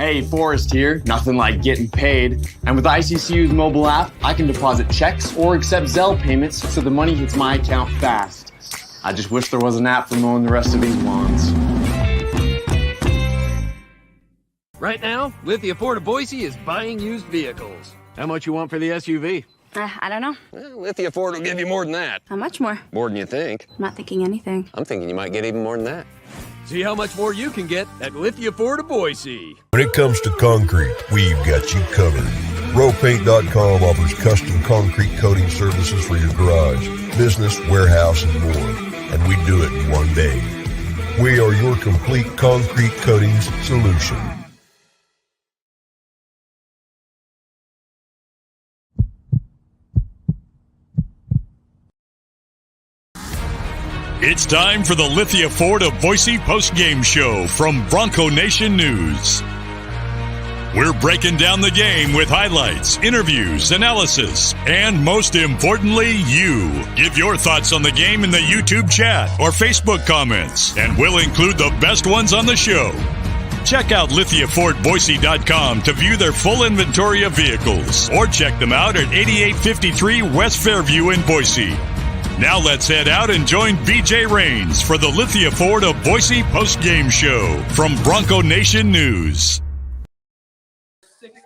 Hey, Forrest here. Nothing like getting paid. And with ICCU's mobile app, I can deposit checks or accept Zelle payments so the money hits my account fast. I just wish there was an app for mowing the rest of these lawns. Right now, Lithia Ford of Boise is buying used vehicles. How much you want for the SUV? I don't know. Well, Lithia Ford will give you more than that. How much more? More than you think. I'm not thinking anything. I'm thinking you might get even more than that. See how much more you can get at Lithia Ford of Boise. When it comes to concrete, we've got you covered. Rowpaint.com offers custom concrete coating services for your garage, business, warehouse, and more. And we do it in one day. We are your complete concrete coatings solution. It's time for the Lithia Ford of Boise Postgame Show from Bronco Nation News. We're breaking down the game with highlights, interviews, analysis, and most importantly, you. Give your thoughts on the game in the YouTube chat or Facebook comments, and we'll include the best ones on the show. Check out LithiaFordBoise.com to view their full inventory of vehicles, or check them out at 8853 West Fairview in Boise. Now let's head out and join BJ Rains for the Lithia Ford of Boise Post-Game Show from Bronco Nation News.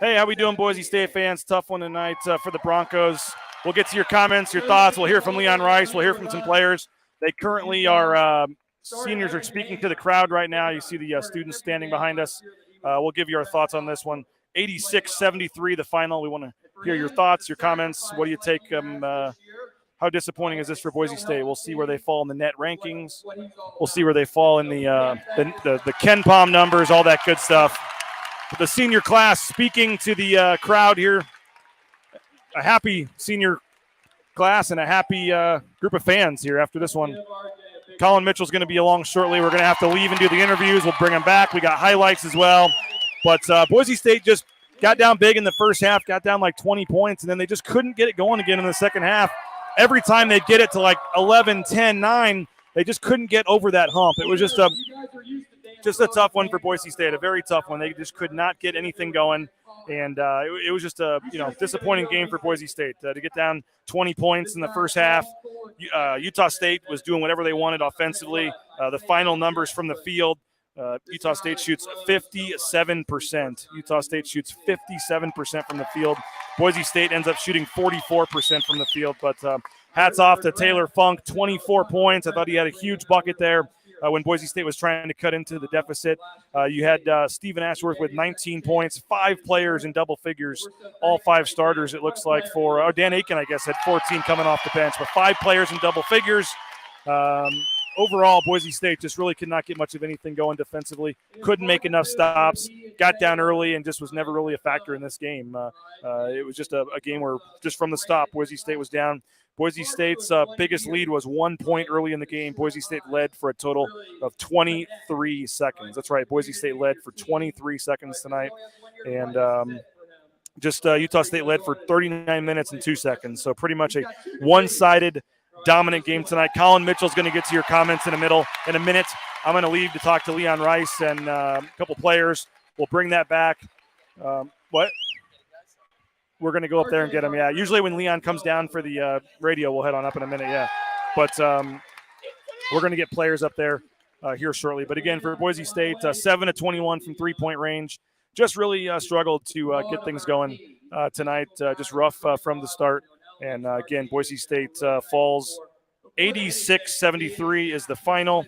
Hey, how we doing, Boise State fans? Tough one tonight for the Broncos. We'll get to your comments, your thoughts. We'll hear from Leon Rice. We'll hear from some players. They currently are seniors are speaking to the crowd right now. You see the students standing behind us. We'll give you our thoughts on this one. 86-73, the final. We want to hear your thoughts, your comments. What do you take? How disappointing is this for Boise State? We'll see where they fall in the net rankings. We'll see where they fall in the Ken Palm numbers, all that good stuff. But the senior class speaking to the crowd here. A happy senior class and a happy group of fans here after this one. Colin Mitchell's going to be along shortly. We're going to have to leave and do the interviews. We'll bring him back. We got highlights as well. But Boise State just got down big in the first half, got down like 20 points, and then they just couldn't get it going again in the second half. Every time they'd get it to like 11, 10, 9, they just couldn't get over that hump. It was just a tough one for Boise State, a very tough one. They just could not get anything going, and it was just a disappointing game for Boise State to get down 20 points in the first half. Utah State was doing whatever they wanted offensively. The final numbers from the field, Utah State shoots 57%. Utah State shoots 57% from the field. Boise State ends up shooting 44% from the field, but hats off to Taylor Funk, 24 points. I thought he had a huge bucket there when Boise State was trying to cut into the deficit. You had Stephen Ashworth with 19 points, 5 players in double figures, all 5 starters, it looks like, for Dan Aiken, I guess, had 14 coming off the bench, but 5 players in double figures. Overall, Boise State just really could not get much of anything going defensively. Couldn't make enough stops. Got down early and just was never really a factor in this game. It was just a game where just from the stop, Boise State was down. Boise State's biggest lead was 1 point early in the game. Boise State led for a total of 23 seconds. That's right. Boise State led for 23 seconds tonight. And Utah State led for 39 minutes and 2 seconds. So pretty much a one-sided dominant game tonight. Colin Mitchell's going to get to your comments in a minute. I'm going to leave to talk to Leon Rice and a couple players. We'll bring that back. What? We're going to go up there and get him. Yeah, usually when Leon comes down for the radio, we'll head on up in a minute. Yeah, but we're going to get players up there here shortly. But again, for Boise State, 7 of 21 from three-point range. Just really struggled to get things going tonight. Just rough from the start. And, again, Boise State falls 86-73 is the final.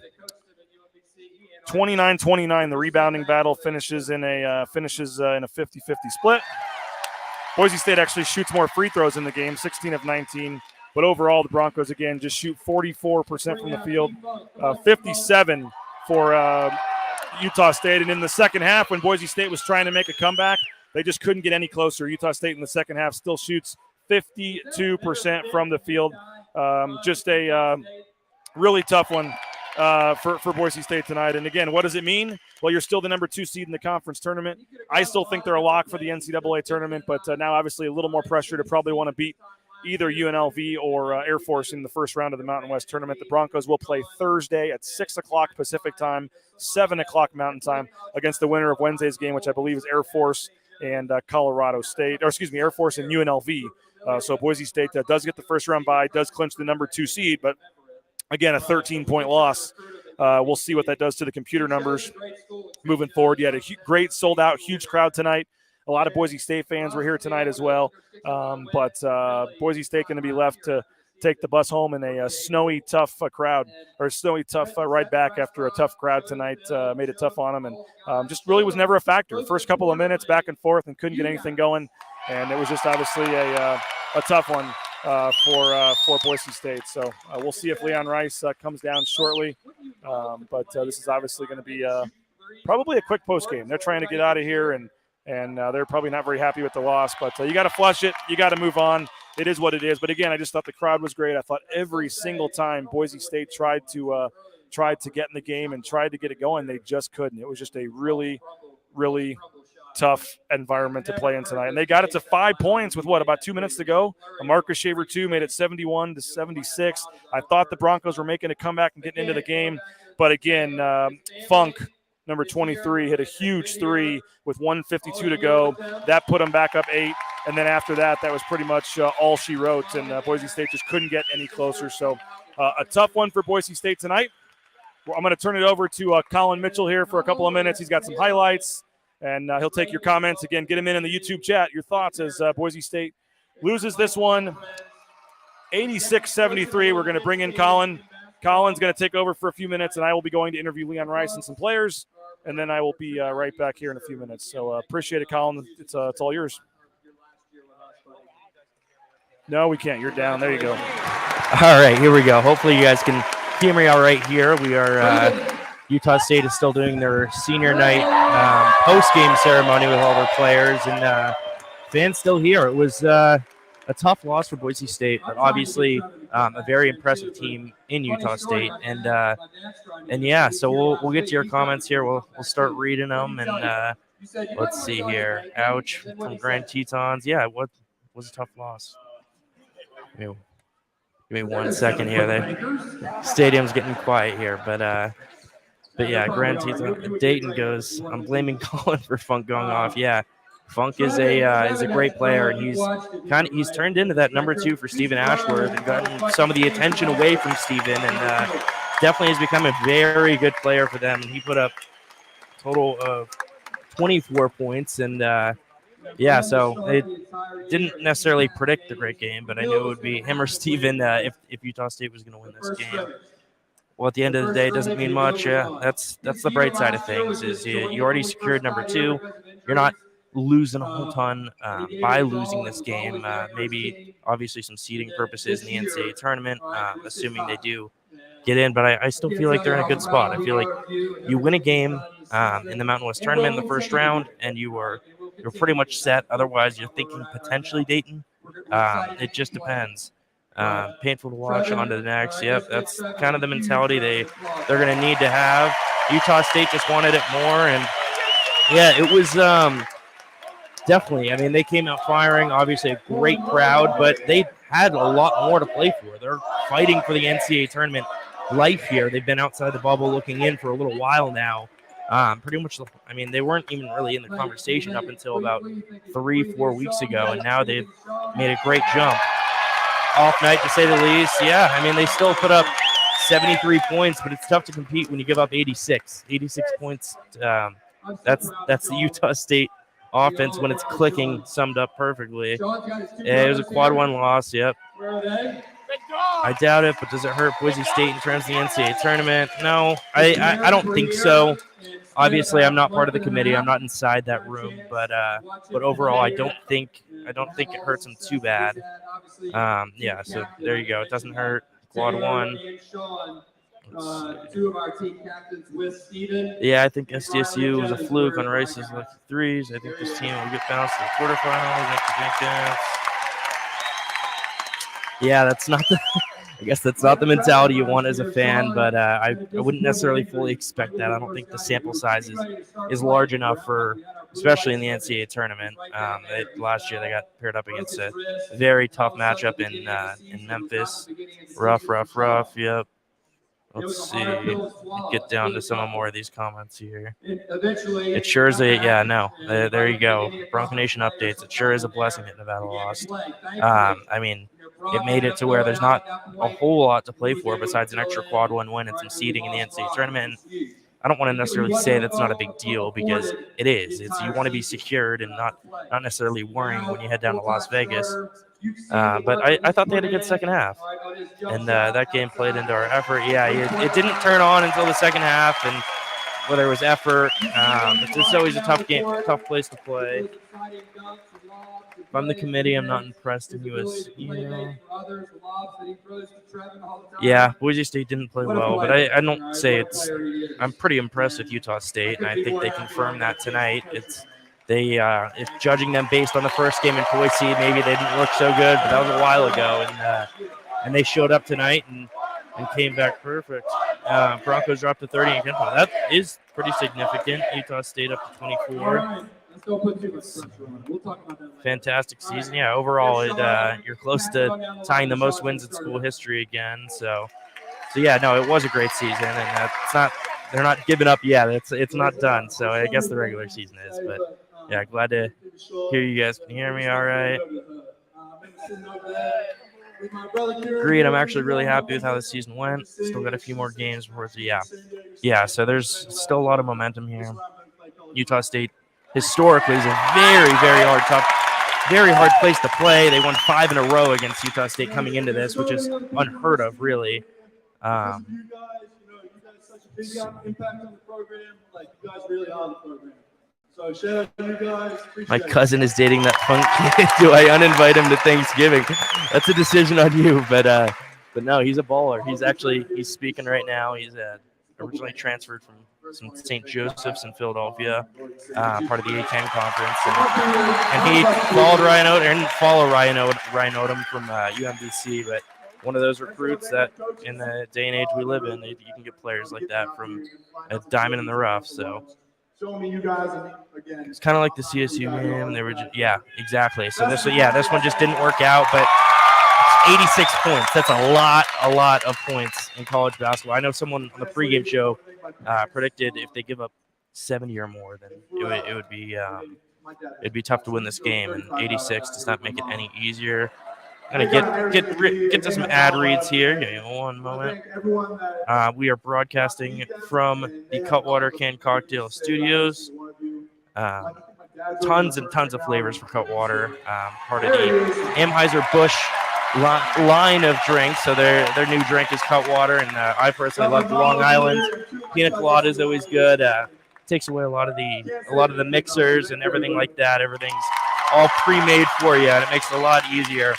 29-29, the rebounding battle finishes in a 50-50 split. Boise State actually shoots more free throws in the game, 16 of 19. But overall, the Broncos, again, just shoot 44% from the field, 57 for Utah State. And in the second half, when Boise State was trying to make a comeback, they just couldn't get any closer. Utah State in the second half still shoots 52% from the field. Just a really tough one for Boise State tonight. And again, what does it mean? Well, you're still the number 2 seed in the conference tournament. I still think they're a lock for the NCAA tournament, but now obviously a little more pressure to probably want to beat either UNLV or Air Force in the first round of the Mountain West tournament. The Broncos will play Thursday at 6 o'clock Pacific time, 7 o'clock Mountain time against the winner of Wednesday's game, which I believe is Air Force and Colorado State, or excuse me, Air Force and UNLV. So Boise State does get the first round bye, does clinch the number 2 seed, but again, a 13-point loss. We'll see what that does to the computer numbers moving forward. You had a great sold-out, huge crowd tonight. A lot of Boise State fans were here tonight as well. But Boise State going to be left to take the bus home in a snowy, tough crowd, or snowy, tough ride back after a tough crowd tonight. Made it tough on them, and just really was never a factor. First couple of minutes back and forth and couldn't get anything going. And it was just obviously a tough one for Boise State. So we'll see if Leon Rice comes down shortly. But this is obviously going to be probably a quick post game. They're trying to get out of here, and they're probably not very happy with the loss. But you got to flush it. You got to move on. It is what it is. But again, I just thought the crowd was great. I thought every single time Boise State tried to get in the game and tried to get it going, they just couldn't. It was just a really, really tough environment to play in tonight. And they got it to 5 points with about 2 minutes to go. A Marcus Shaver 2 made it 71-76. I thought the Broncos were making a comeback and getting into the game. But again, Funk, number 23, hit a huge 3 with 1:52 to go. That put them back up 8. And then after that, that was pretty much all she wrote. And Boise State just couldn't get any closer. So a tough one for Boise State tonight. I'm going to turn it over to Colin Mitchell here for a couple of minutes. He's got some highlights, and he'll take your comments. Again, get him in the YouTube chat. Your thoughts as Boise State loses this one, 86-73. We're going to bring in Colin. Colin's going to take over for a few minutes, and I will be going to interview Leon Rice and some players, and then I will be right back here in a few minutes. So appreciate it, Colin. It's all yours. No, we can't. You're down. There you go. All right, here we go. Hopefully you guys can hear me all right here. We are Utah State is still doing their senior night post-game ceremony with all their players, and fans still here. It was a tough loss for Boise State, but obviously a very impressive team in Utah State. And yeah, so we'll get to your comments here. We'll start reading them, and let's see here. Ouch from Grand Tetons. Yeah, what was a tough loss. Give me 1 second here. The stadium's getting quiet here, but yeah, Grand Teton. Dayton goes. I'm blaming Colin for Funk going off. Yeah, Funk is a great player, and he's turned into that number 2 for Stephen Ashworth and gotten some of the attention away from Stephen, and definitely has become a very good player for them. And he put up a total of 24 points, and yeah, so it didn't necessarily predict the great game, but I knew it would be him or Steven if Utah State was going to win this game. Well, at the end of the day, it doesn't mean much. Yeah, that's the bright side of things is you already secured number 2. You're not losing a whole ton by losing this game. Maybe, obviously, some seeding purposes in the NCAA tournament, assuming they do get in. But I still feel like they're in a good spot. I feel like you win a game in the Mountain West tournament in the first round, and you're pretty much set. Otherwise, you're thinking potentially Dayton. It just depends. Painful to watch. On to the next. Yep, that's kind of the mentality they're going to need to have. Utah State just wanted it more, and yeah, it was definitely. I mean, they came out firing. Obviously, a great crowd, but they had a lot more to play for. They're fighting for the NCAA tournament life here. They've been outside the bubble looking in for a little while now. Pretty much, I mean, they weren't even really in the conversation up until about 3-4 weeks ago, and now they've made a great jump. Off night, to say the least. Yeah, I mean, they still put up 73 points, but it's tough to compete when you give up 86. 86 points, that's the Utah State offense when it's clicking, summed up perfectly. Yeah, it was a quad 1 loss, yep. I doubt it, but does it hurt Boise State in terms of the NCAA tournament? No, I don't think so. Obviously, I'm not part of the committee. I'm not inside that room, but overall, I don't think it hurts them too bad. Yeah, so there you go. It doesn't hurt. Quad 1. Yeah, I think SDSU was a fluke on Rice's lucky threes. I think this team will get bounced to the quarterfinals. Yeah, that's not the. I guess that's not the mentality you want as a fan, but I wouldn't necessarily fully expect that. I don't think the sample size is large enough for especially in the NCAA tournament. Last year they got paired up against a very tough matchup in Memphis. Rough. Yep. Let's see. Get down to some more of these comments here. It sure is there you go. Bronco Nation updates. It sure is a blessing that Nevada lost. I mean, it made it to where there's not a whole lot to play for besides an extra quad one win and some seeding in the NCAA tournament. And I don't want to necessarily say that's not a big deal because it is. You want to be secured and not necessarily worrying when you head down to Las Vegas. But I thought they had a good second half, and that game played into our effort. Yeah, it didn't turn on until the second half, and whether it was effort, it's always a tough game, tough place to play. If I'm the committee, I'm not impressed in USU. Yeah, Boise State didn't play well, but I don't say it's. I'm pretty impressed with Utah State, and I think they confirmed that tonight. If judging them based on the first game in Boise, maybe they didn't look so good, but that was a while ago, and they showed up tonight and came back perfect. Broncos dropped to 30 in Kentucky. That is pretty significant. Utah State up to 24. Fantastic season. Yeah, overall, you're close to tying the most wins in school history again. So yeah, no, it was a great season, and they're not giving up yet. It's not done. So I guess the regular season is, but yeah, glad to hear you guys can hear me all right. Agreed. I'm actually really happy with how the season went. Still got a few more games before. Yeah. So there's still a lot of momentum here. Utah State historically is a very, very hard place to play. They won 5 in a row against Utah State coming into this, which is unheard of, really. You guys such a big impact on the program. Like, you guys really are the program. So shout out to you guys. My cousin is dating that punk kid. Do I uninvite him to Thanksgiving? That's a decision on you. But no, he's a baller. He's speaking right now. He's originally transferred from some St. Joseph's in Philadelphia, part of the A10 conference, and he followed Ryan Odom. Didn't follow Ryan Odom from UMBC, but one of those recruits that in the day and age we live in, you can get players like that from a diamond in the rough. So it's kind of like the CSU game. They were exactly. So this one just didn't work out, but 86 points. That's a lot of points in college basketball. I know someone on the pregame show predicted if they give up 70 or more, then it would be it'd be tough to win this game. And 86 does not make it any easier. I'm gonna get to some ad reads here. Give me one moment. We are broadcasting from the Cutwater Canned Cocktail Studios. Tons and tons of flavors for Cutwater. Part of the Anheuser-Busch line of drinks. So their new drink is Cutwater, and I personally love the Long Island. Pina colada is always good. Takes away a lot of the mixers and everything like that. Everything's all pre-made for you, and it makes it a lot easier.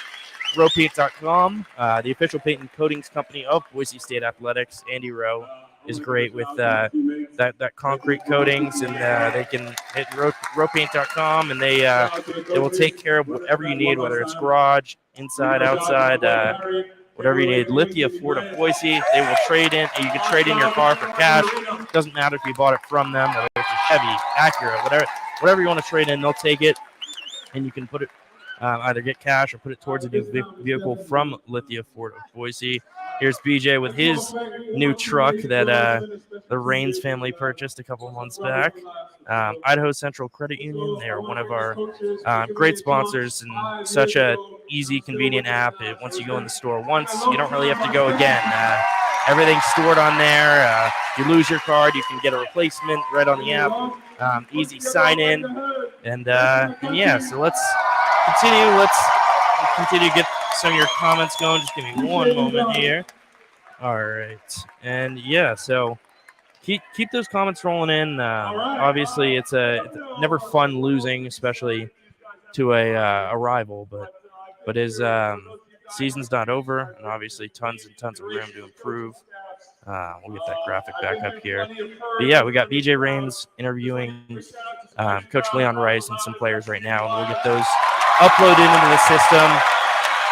Ropaint.com, the official paint and coatings company of Boise State Athletics. Andy Rowe is great with that concrete coatings, and they can hit Ropaint.com, and they will take care of whatever you need, whether it's garage, inside, outside, whatever you need. Lithia Ford of Boise, they will trade in. You can trade in your car for cash. It doesn't matter if you bought it from them, whether it's Chevy, Acura, whatever you want to trade in, they'll take it, and you can put it. Either get cash or put it towards a new vehicle from Lithia Ford of Boise. Here's BJ with his new truck that the Raines family purchased a couple of months back. Idaho Central Credit Union, they are one of our great sponsors, and such a easy, convenient app. Once you go in the store once, you don't really have to go again. Everything's stored on there. If you lose your card, you can get a replacement right on the app. Easy sign in. And yeah, so let's continue to get some of your comments going. Just give me one moment here. All right. And yeah, so keep those comments rolling in. Obviously, it's never fun losing, especially to a rival, but his season's not over, and obviously tons and tons of room to improve. We'll get that graphic back up here. But yeah, we got BJ Raines interviewing Coach Leon Rice and some players right now, and we'll get those uploaded into the system.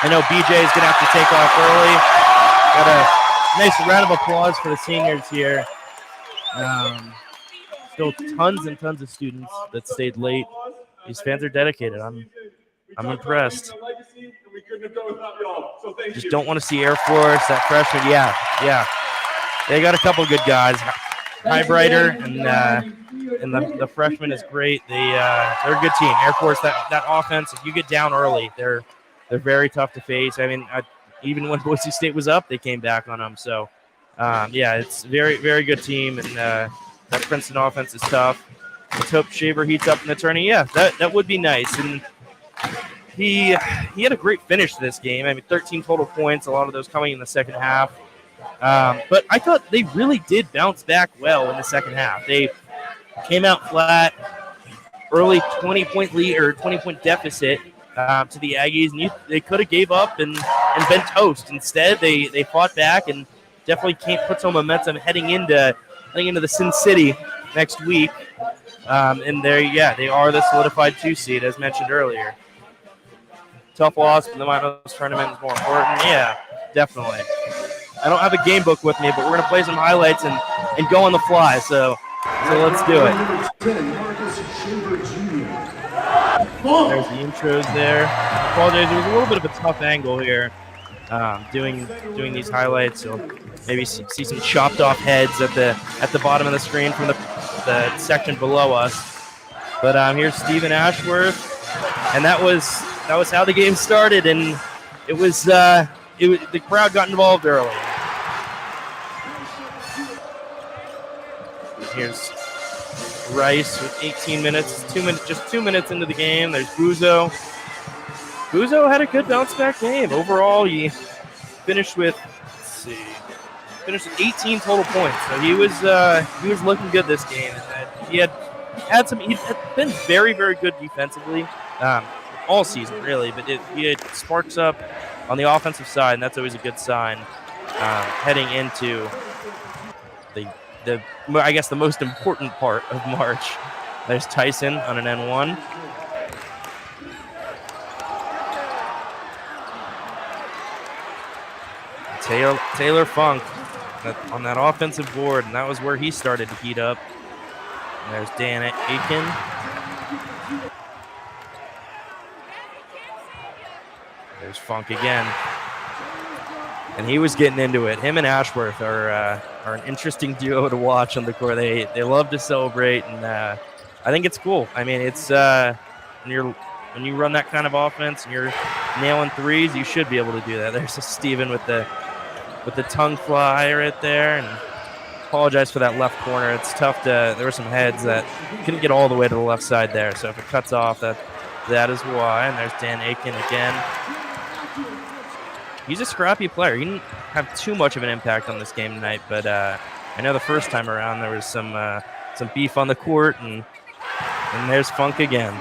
I know BJ is going to have to take off early. Got a nice round of applause for the seniors here. still tons and tons of students that stayed late. These fans are dedicated. I'm impressed. Just don't want to see Air Force, that freshman. Yeah. They got a couple good guys. Highbrighter and the freshman is great. They're a good team. Air Force, that offense, if you get down early, they're very tough to face. I mean, even when Boise State was up, they came back on them. So, it's a very, very good team, and that Princeton offense is tough. Let's hope Shaver heats up in the tourney. Yeah, that would be nice. And he had a great finish to this game. I mean, 13 total points, a lot of those coming in the second half. But I thought they really did bounce back well in the second half. They came out flat, early 20-point lead or 20-point deficit to the Aggies, and they could have gave up and been toast. Instead, they fought back and definitely can't put some momentum heading into the Sin City next week. And they are the solidified 2 seed, as mentioned earlier. Tough loss, but the Minos tournament is more important. Yeah, definitely. I don't have a game book with me, but we're going to play some highlights and go on the fly. So let's do it. There's the intros there. I apologize. It was a little bit of a tough angle here doing these highlights. So maybe see some chopped off heads at the bottom of the screen from the section below us. But here's Stephen Ashworth, and that was how the game started, and it was the crowd got involved early. Here's Rice with 18 minutes, just 2 minutes into the game. There's Buzo. Buzo had a good bounce back game. Overall, he finished with 18 total points. So he was looking good this game. He had been very, very good defensively all season, really. But he had sparks up on the offensive side, and that's always a good sign heading into I guess the most important part of March. There's Tyson on an N1. Taylor Funk on that offensive board, and that was where he started to heat up. And there's Dan Aiken. There's Funk again. And he was getting into it. Him and Ashworth are an interesting duo to watch on the court. They love to celebrate, and I think it's cool. I mean, it's when you run that kind of offense and you're nailing threes, you should be able to do that. There's a Steven with the tongue fly right there, and apologize for that left corner. It's tough there were some heads that couldn't get all the way to the left side there. So if it cuts off, that is why. And there's Dan Aiken again. He's a scrappy player. He didn't have too much of an impact on this game tonight, but I know the first time around there was some beef on the court, and there's Funk again.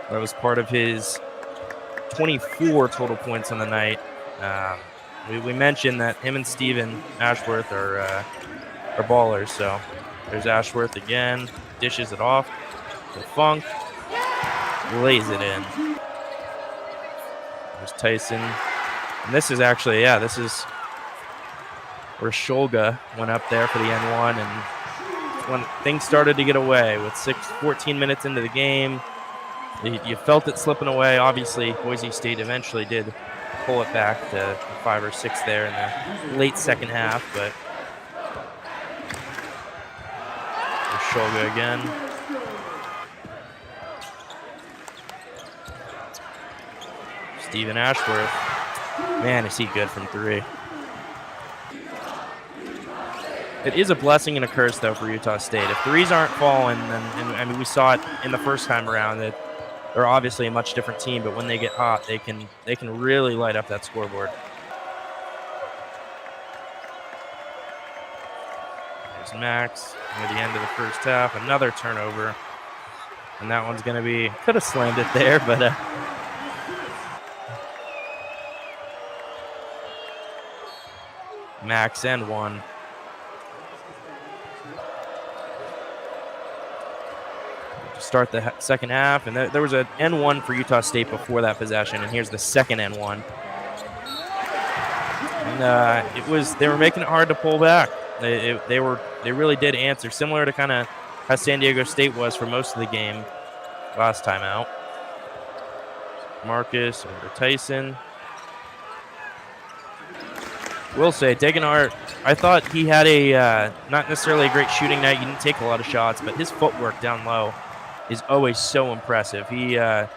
That was part of his 24 total points on the night. We mentioned that him and Steven Ashworth are ballers, so there's Ashworth again, dishes it off to Funk, lays it in. There's Tyson. And this is actually, this is where Shulga went up there for the N1, and when things started to get away with 14 minutes into the game, you felt it slipping away. Obviously, Boise State eventually did pull it back to 5 or 6 there in the late second half, but there's Shulga again. Stephen Ashworth. Man, is he good from 3. It is a blessing and a curse, though, for Utah State. If threes aren't falling, and I mean, we saw it in the first time around, that they're obviously a much different team, but when they get hot, they can really light up that scoreboard. There's Max near the end of the first half. Another turnover. And that one's going to be, could have slammed it there, but Max and 1. To start the second half, and there was an N1 for Utah State before that possession, and here's the second N1. And they were making it hard to pull back. They really did answer, similar to kind of how San Diego State was for most of the game last time out. Marcus over to Tyson. Will say, Degenhart, I thought he had a not necessarily a great shooting night. He didn't take a lot of shots, but his footwork down low is always so impressive. They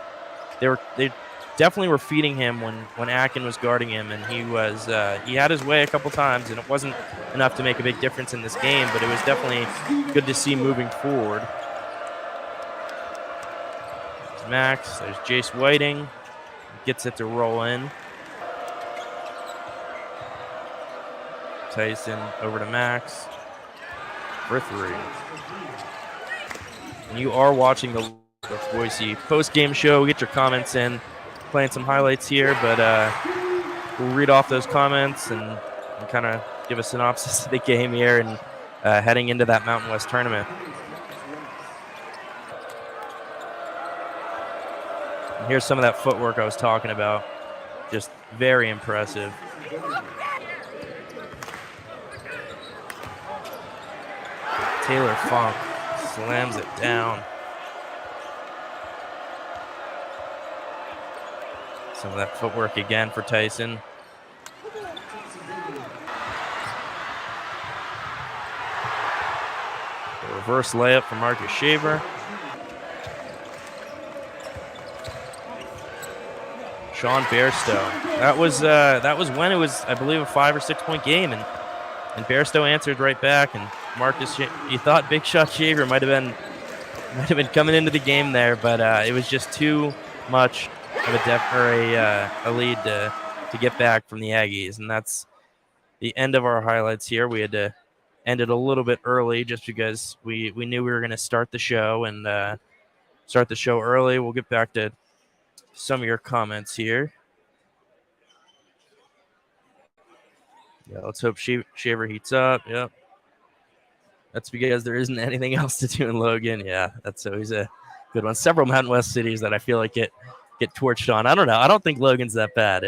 definitely were feeding him when Akin was guarding him, and he had his way a couple times, and it wasn't enough to make a big difference in this game, but it was definitely good to see moving forward. There's Max, there's Jace Whiting, gets it to roll in. Tyson over to Max for 3. And you are watching the Boise post-game show. Get your comments in. Playing some highlights here, but we'll read off those comments and kind of give a synopsis of the game here and heading into that Mountain West tournament. And here's some of that footwork I was talking about. Just very impressive. Taylor Funk slams it down. Some of that footwork again for Tyson. A reverse layup for Marcus Shaver. Sean Bairstow. That was when it was, I believe, a 5 or 6 point game, and Bairstow answered right back. And Marcus, you thought Big Shot Shaver might have been coming into the game there, but it was just too much of a lead to get back from the Aggies, and that's the end of our highlights here. We had to end it a little bit early just because we knew we were going to start the show and start the show early. We'll get back to some of your comments here. Yeah, let's hope Shaver heats up. Yep. That's because there isn't anything else to do in Logan. Yeah, that's always a good one. Several Mountain West cities that I feel like get torched on. I don't know. I don't think Logan's that bad.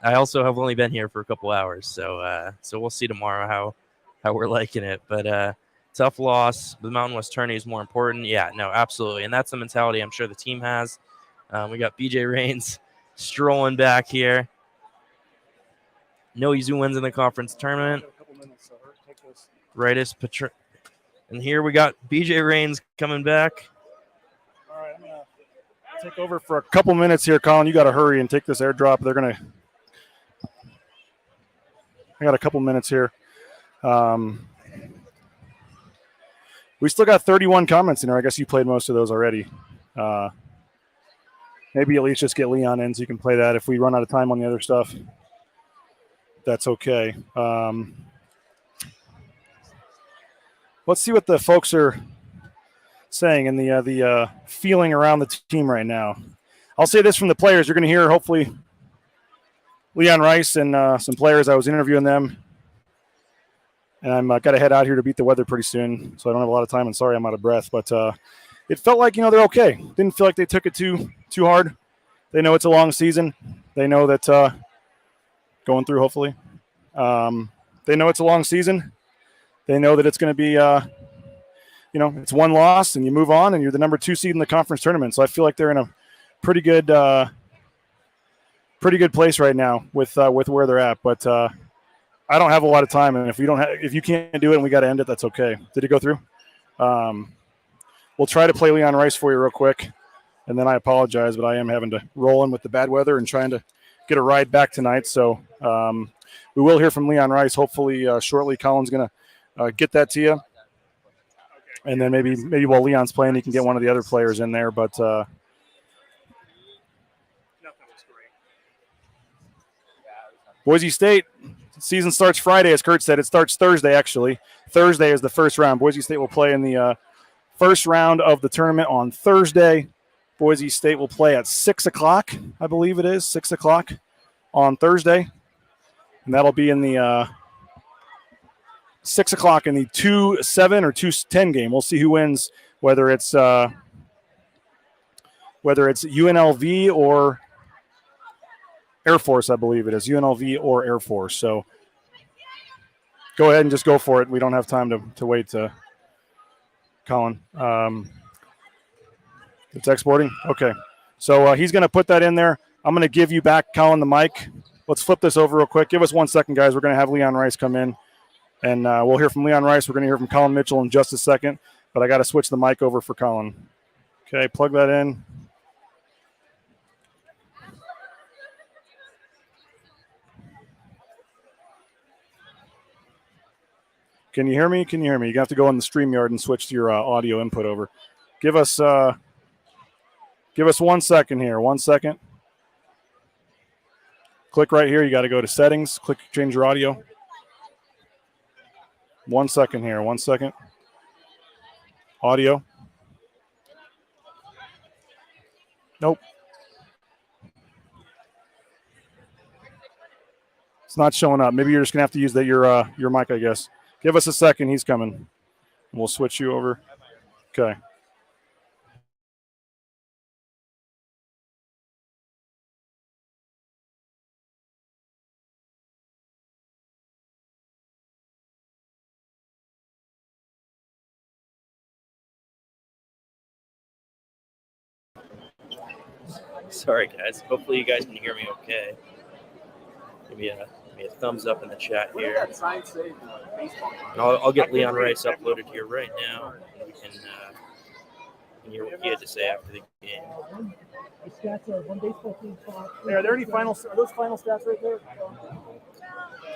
I also have only been here for a couple hours, so we'll see tomorrow how we're liking it. But tough loss. The Mountain West tourney is more important. Yeah, no, absolutely, and that's the mentality I'm sure the team has. We got BJ Rains strolling back here. No easy wins in the conference tournament. Rightist and here we got BJ Rains coming back. All right, I'm gonna take over for a couple minutes here, Colin. You got to hurry and take this airdrop. I got a couple minutes here. We still got 31 comments in there. I guess you played most of those already. Maybe at least just get Leon in so you can play that. If we run out of time on the other stuff, that's okay. Let's see what the folks are saying and the feeling around the team right now. I'll say this from the players. You're going to hear, hopefully, Leon Rice and some players. I was interviewing them. And I'm got to head out here to beat the weather pretty soon, so I don't have a lot of time. And sorry I'm out of breath. But it felt like, they're okay. Didn't feel like they took it too hard. They know it's a long season. They know that going through, hopefully. They know it's a long season. They know that it's going to be, it's one loss and you move on and you're the number 2 seed in the conference tournament. So I feel like they're in a pretty good place right now with where they're at. But I don't have a lot of time, and if you can't do it and we got to end it, that's okay. Did it go through? We'll try to play Leon Rice for you real quick, and then I apologize, but I am having to roll in with the bad weather and trying to get a ride back tonight. So we will hear from Leon Rice hopefully shortly. Colin's going to get that to you. And then maybe while Leon's playing, he can get one of the other players in there. But Boise State, season starts Friday, as Kurt said. It starts Thursday, actually. Thursday is the first round. Boise State will play in the first round of the tournament on Thursday. Boise State will play at 6 o'clock, I believe it is, 6 o'clock on Thursday. And that'll be in the 6 o'clock in the 2-7 or 2-10 game. We'll see who wins, whether it's UNLV or Air Force, I believe it is. UNLV or Air Force. So Go ahead and just go for it. We don't have time to wait to Colin. It's exporting? Okay. So he's going to put that in there. I'm going to give you back, Colin, the mic. Let's flip this over real quick. Give us 1 second, guys. We're going to have Leon Rice come in, and we'll hear from Leon Rice. We're going to hear from Colin Mitchell in just a second, but I got to switch the mic over for Colin. Okay, plug that in. Can you hear me? Can you hear me? You have to go on the StreamYard and switch your audio input over. Give us 1 second here. 1 second. Click right here. You got to go to settings. Click change your audio. 1 second here. 1 second. Audio. Nope. It's not showing up. Maybe you're just gonna have to use that your mic, I guess. Give us a second. He's coming. We'll switch you over. Okay. Sorry, guys. Hopefully you guys can hear me okay. Give me a thumbs up in the chat here. And I'll get Leon Rice uploaded here right now. And we can hear what he had to say after the game. Hey, are there any are those final stats right there?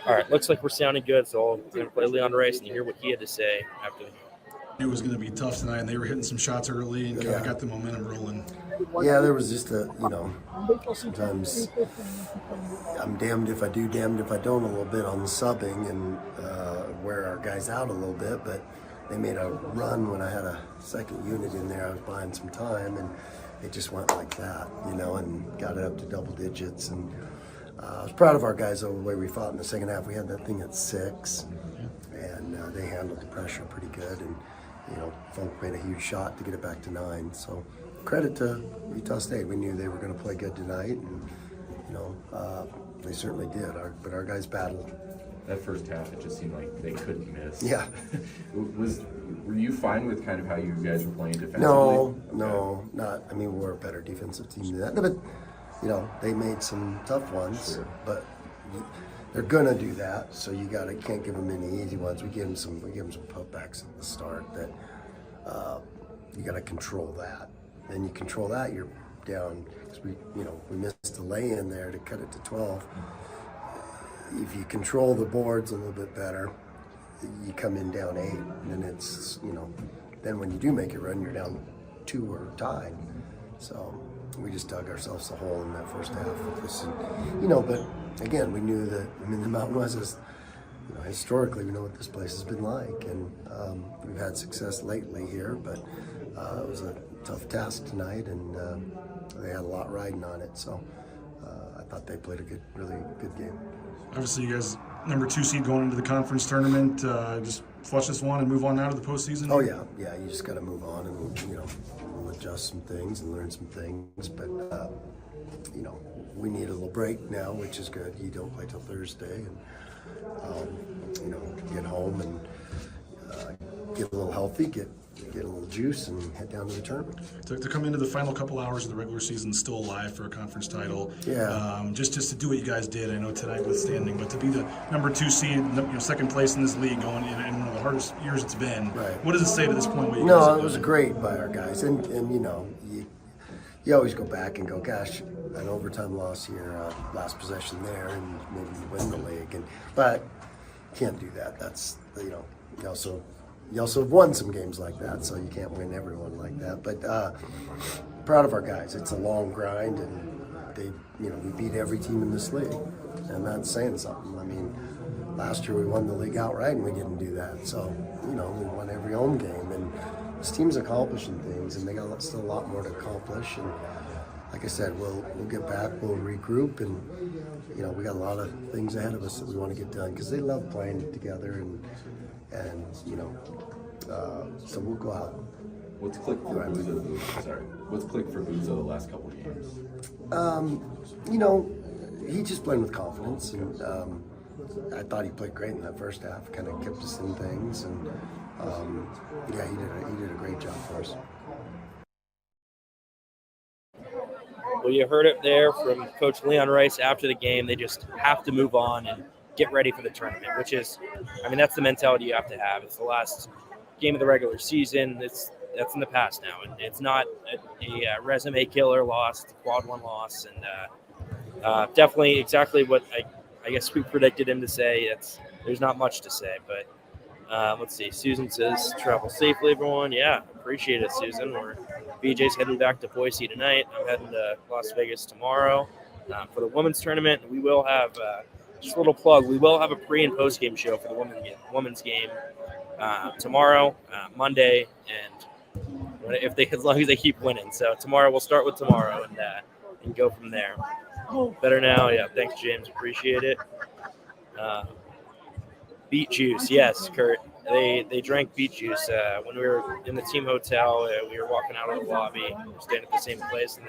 All right, looks like we're sounding good, so I'm going to play Leon Rice and hear what he had to say after the game. It was going to be tough tonight, and they were hitting some shots early and kind of got the momentum rolling. Yeah, there was just sometimes I'm damned if I do, damned if I don't a little bit on the subbing and wear our guys out a little bit, but they made a run when I had a second unit in there. I was buying some time, and it just went like that, and got it up to double digits. And I was proud of our guys over the way we fought in the second half. We had that thing at 6, and they handled the pressure pretty good. And Funk made a huge shot to get it back to 9. So credit to Utah State. We knew they were going to play good tonight, and they certainly did. But our guys battled. That first half, it just seemed like they couldn't miss. Yeah. Were you fine with kind of how you guys were playing defensively? No, not. I mean, we're a better defensive team than that. But they made some tough ones. Sure. But they're gonna do that, so you can't give them any easy ones. We gave them some putbacks at the start that you got to control that. Then you control that, you're down because we missed a lay-in there to cut it to 12. If you control the boards a little bit better, you come in down 8, and then it's then when you do make it run, you're down 2 or tied. So we just dug ourselves a hole in that first half of this, but. Again, we knew that, the Mountain West is, historically, we know what this place has been like, and we've had success lately here, but it was a tough task tonight, and they had a lot riding on it, so I thought they played a really good game. Obviously, you guys, number 2 seed going into the conference tournament, just flush this one and move on out of the postseason? Oh, yeah, you just got to move on and, we'll adjust some things and learn some things, but, we need a little break now, which is good. You don't play till Thursday, and get home and get a little healthy, get a little juice, and head down to the tournament. To come into the final couple hours of the regular season still alive for a conference title. Yeah. Just to do what you guys did. I know tonight withstanding, but to be the number 2 seed, second place in this league, going in one of the hardest years it's been. Right. What does it say to this point? What you guys it was great by our guys, and you always go back and go, gosh, an overtime loss here, last possession there, and maybe you win the league. But can't do that. That's you also have won some games like that, so you can't win everyone like that. But proud of our guys. It's a long grind, and we beat every team in this league, and that's saying something. I mean, last year we won the league outright, and we didn't do that. So we won every home game, and this team's accomplishing things, and they got still a lot more to accomplish. And like I said, we'll get back, we'll regroup, and we got a lot of things ahead of us that we want to get done because they love playing together, and so we'll go out. What's clicked for Buzo? Sorry, what's clicked for Buzo the last couple of games? He just playing with confidence, and I thought he played great in that first half. Kind of kept us in things, and yeah, he did a great job for us. Well, you heard it there from Coach Leon Rice after the game. They just have to move on and get ready for the tournament, which is, I mean, that's the mentality you have to have. It's the last game of the regular season. That's in the past now, and it's not a resume killer loss. It's a quad one loss, and definitely exactly what I guess we predicted him to say. There's not much to say, but let's see. Susan says, travel safely, everyone. Yeah, appreciate it, Susan. BJ's heading back to Boise tonight. I'm heading to Las Vegas tomorrow for the women's tournament. We will have, just a little plug, we will have a pre- and post-game show for the women's game tomorrow, Monday, and as long as they keep winning. So tomorrow, we'll start with tomorrow and go from there. Better now. Yeah, thanks, James. Appreciate it. Beet juice, yes, Kurt. They drank beet juice when we were in the team hotel. We were walking out of the lobby, staying at the same place, and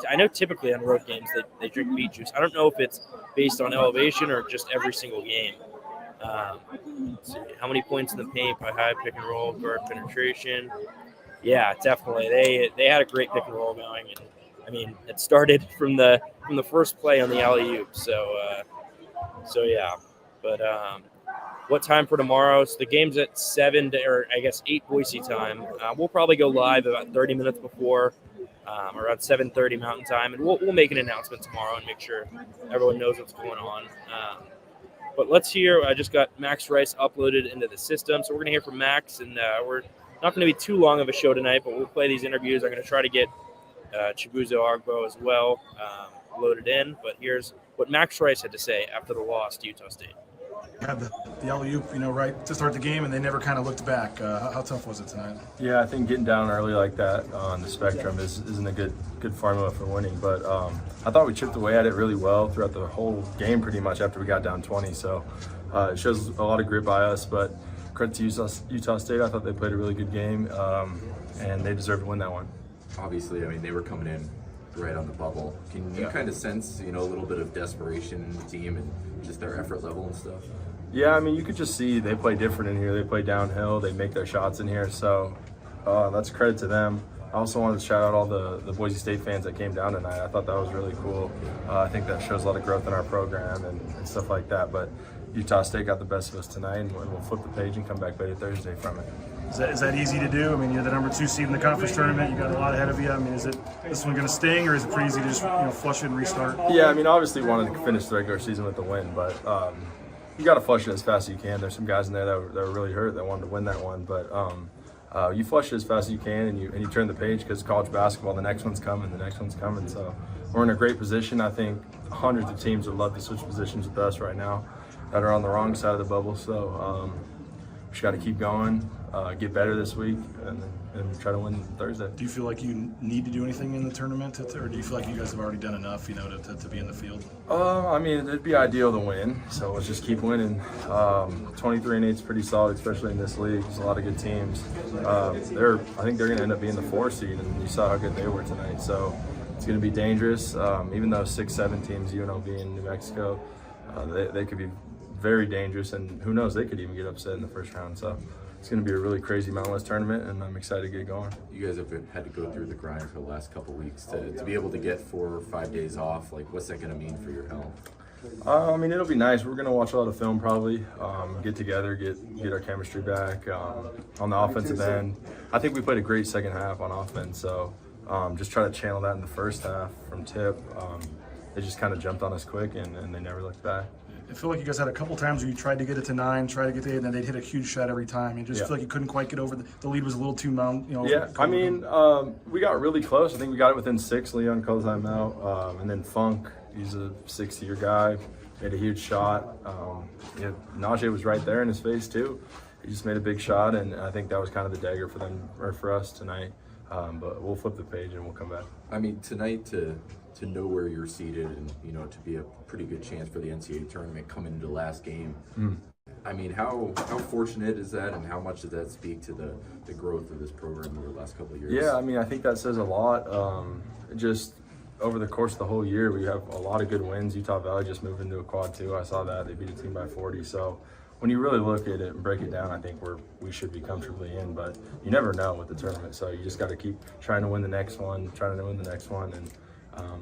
I know typically on road games they drink beet juice. I don't know if it's based on elevation or just every single game. Let's see. How many points in the paint by high pick and roll, guard penetration? Yeah, definitely. They had a great pick and roll going, and I mean it started from the first play on the alley-oop. So yeah, but. What time for tomorrow? So the game's at 8 Boise time. We'll probably go live about 30 minutes before, around 7:30 Mountain Time, and we'll make an announcement tomorrow and make sure everyone knows what's going on. But let's hear. I just got Max Rice uploaded into the system, so we're gonna hear from Max, and we're not gonna be too long of a show tonight, but we'll play these interviews. I'm gonna try to get Chibuzo Agbo as well loaded in. But here's what Max Rice had to say after the loss to Utah State. Had the alley-oop, right to start the game, and they never kind of looked back. How tough was it tonight? Yeah, I think getting down early like that on the Spectrum isn't a good formula for winning. But I thought we chipped away at it really well throughout the whole game, pretty much after we got down 20. So it shows a lot of grit by us. But credit to Utah State. I thought they played a really good game, and they deserve to win that one. Obviously, I mean, they were coming in right on the bubble. Can you kind of sense, a little bit of desperation in the team and just their effort level and stuff? Yeah, I mean, you could just see they play different in here. They play downhill. They make their shots in here. So that's a credit to them. I also wanted to shout out all the Boise State fans that came down tonight. I thought that was really cool. I think that shows a lot of growth in our program and stuff like that. But Utah State got the best of us tonight, and we'll flip the page and come back later Thursday from it. Is that easy to do? I mean, you're the number 2 seed in the conference tournament. You got a lot ahead of you. I mean, is this one going to sting, or is it pretty easy to just flush it and restart? Yeah, I mean, obviously wanted to finish the regular season with the win, but you got to flush it as fast as you can. There's some guys in there that were really hurt that wanted to win that one, but you flush it as fast as you can, and you turn the page, because college basketball, the next one's coming, So we're in a great position. I think hundreds of teams would love to switch positions with us right now that are on the wrong side of the bubble. So we just got to keep going, get better this week, and try to win Thursday. Do you feel like you need to do anything in the tournament, or do you feel like you guys have already done enough, to be in the field? I mean, it'd be ideal to win, so let's just keep winning. 23-8 is pretty solid, especially in this league. There's a lot of good teams. I think they're going to end up being the 4 seed, and you saw how good they were tonight. So it's going to be dangerous. Even though 6-7 teams, UNLV and New Mexico, they could be very dangerous, and who knows, they could even get upset in the first round. So it's going to be a really crazy Mountain West tournament, and I'm excited to get going. You guys have had to go through the grind for the last couple of weeks to be able to get 4 or 5 days off. Like, what's that going to mean for your health? I mean, it'll be nice. We're going to watch a lot of film probably, get together, get our chemistry back on the offensive end. I think we played a great second half on offense, so just try to channel that in the first half from tip. They just kind of jumped on us quick, and they never looked back. I feel like you guys had a couple times where you tried to get it to 9, tried to get to 8, and then they'd hit a huge shot every time. You just feel like you couldn't quite get over the lead was a little too Yeah, I mean, we got really close. I think we got it within 6. Leon calls time out, and then Funk, he's a 6-year guy, made a huge shot. Najee was right there in his face too. He just made a big shot, and I think that was kind of the dagger for them or for us tonight. But we'll flip the page and we'll come back. I mean, tonight to know where you're seated and, to be a pretty good chance for the NCAA tournament coming into the last game. I mean, how fortunate is that, and how much does that speak to the growth of this program over the last couple of years? Yeah, I mean, I think that says a lot. Just over the course of the whole year, we have a lot of good wins. Utah Valley just moved into a quad 2. I saw that. They beat a team by 40. So when you really look at it and break it down, I think we should be comfortably in, but you never know with the tournament. So you just got to keep trying to win the next one, and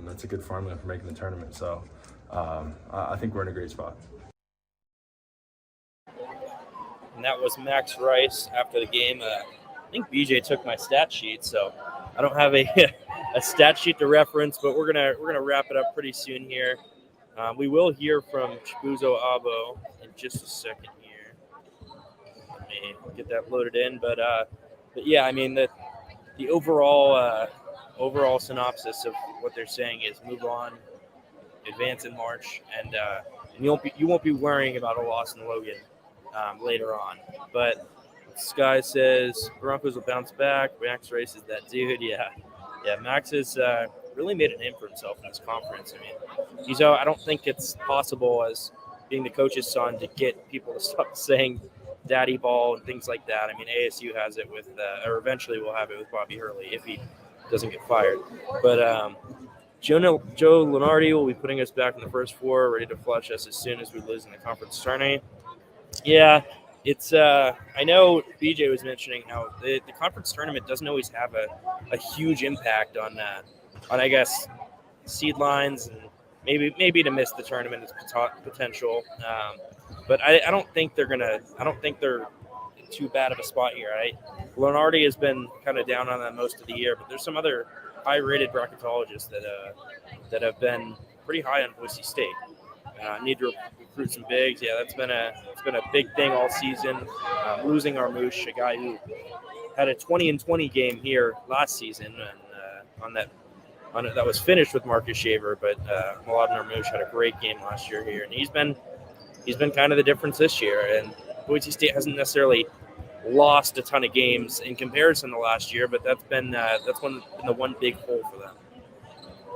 that's a good formula for making the tournament. So I think we're in a great spot. And that was Max Rice after the game. I think BJ took my stat sheet, so I don't have a stat sheet to reference, but we're gonna wrap it up pretty soon here. We will hear from Chibuzo Abo in just a second here. Let me get that loaded in, but yeah, I mean the overall synopsis of what they're saying is move on, advance in March, and you won't be worrying about a loss in Logan later on. But Sky says Broncos will bounce back. Max Rice is that dude. Yeah, Max has really made a name for himself in this conference. I mean, I don't think it's possible as being the coach's son to get people to stop saying daddy ball and things like that. I mean, ASU has it with, or eventually will have it with Bobby Hurley if he doesn't get fired. But Joe Lenardi will be putting us back in the first 4, ready to flush us as soon as we lose in the conference tourney. Yeah, it's I know BJ was mentioning how the conference tournament doesn't always have a huge impact on I guess seed lines, and maybe to miss the tournament is potential. But I don't think they're too bad of a spot here. Lenardi has been kind of down on that most of the year, but there's some other high-rated bracketologists that have been pretty high on Boise State. Need to recruit some bigs. Yeah, it's been a big thing all season. Losing Armouche, a guy who had a 20-20 game here last season, and that was finished with Marcus Shaver. But Mladen Armouche had a great game last year here, and he's been kind of the difference this year. And Boise State hasn't necessarily lost a ton of games in comparison to last year, but that's been the one big hole for them.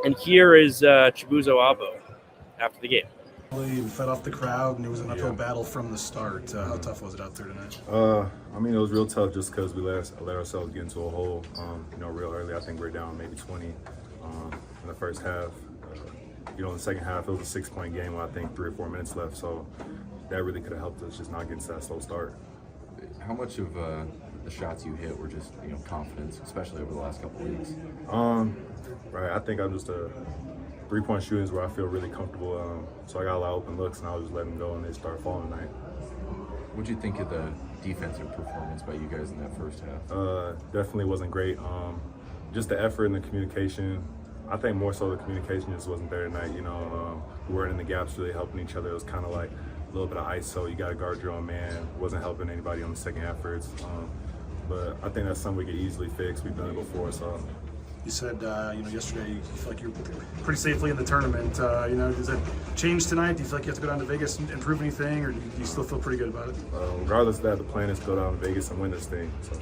And here is Chibuzo Abo after the game. You fed off the crowd, and it was an uphill battle from the start. How tough was it out there tonight? I mean, it was real tough just because we let ourselves get into a hole, real early. I think we were down maybe 20 in the first half. In the second half, it was a 6-point game with, I think, 3 or 4 minutes left. So that really could have helped us just not get into that slow start. How much of the shots you hit were just, confidence, especially over the last couple of weeks? Right. I think I'm just a 3-point shooting is where I feel really comfortable. So I got a lot of open looks, and I was just letting them go, and they started falling tonight. What do you think of the defensive performance by you guys in that first half? Definitely wasn't great. Just the effort and the communication. I think more so the communication just wasn't there tonight. We weren't in the gaps really helping each other. It was kind of like a little bit of ISO. You got to guard your own man. Wasn't helping anybody on the second efforts. But I think that's something we could easily fix. We've done it before, so. You said, yesterday you feel like you're pretty safely in the tournament. Does that change tonight? Do you feel like you have to go down to Vegas and improve anything, or do you still feel pretty good about it? Regardless of that, the plan is to go down to Vegas and win this thing. So.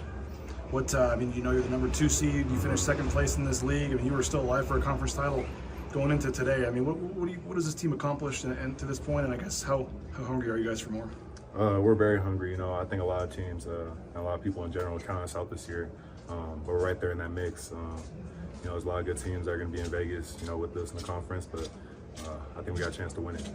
What, you're the number 2 seed. You finished second place in this league. I mean, you were still alive for a conference title going into today. I mean, what has this team accomplished and to this point? And I guess how hungry are you guys for more? We're very hungry. I think a lot of teams, and a lot of people in general, count us out this year. But we're right there in that mix. There's a lot of good teams that are going to be in Vegas, with us in the conference. But I think we got a chance to win it.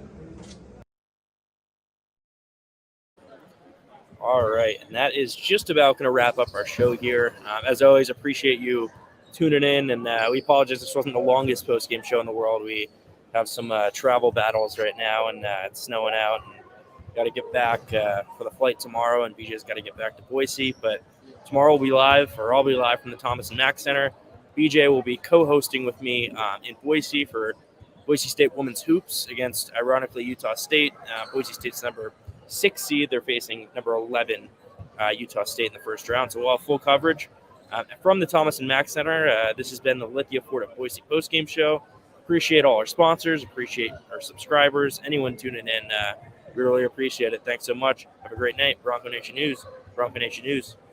All right, and that is just about going to wrap up our show here. As always, appreciate you tuning in, and we apologize this wasn't the longest post-game show in the world. We have some travel battles right now, and it's snowing out, and got to get back for the flight tomorrow, and BJ's got to get back to Boise. But tomorrow we'll be live, or I'll be live from the Thomas and Mack Center. BJ will be co-hosting with me in Boise for Boise State women's hoops against, ironically, Utah State. Boise State's number 6 seed. They're facing number 11 Utah State in the first round. So we'll have full coverage from the Thomas and Mack Center. This has been the Lithia Ford Boise postgame show. Appreciate all our sponsors. Appreciate our subscribers. Anyone tuning in, we really appreciate it. Thanks so much. Have a great night. Bronco Nation News. BroncoNationNews.com.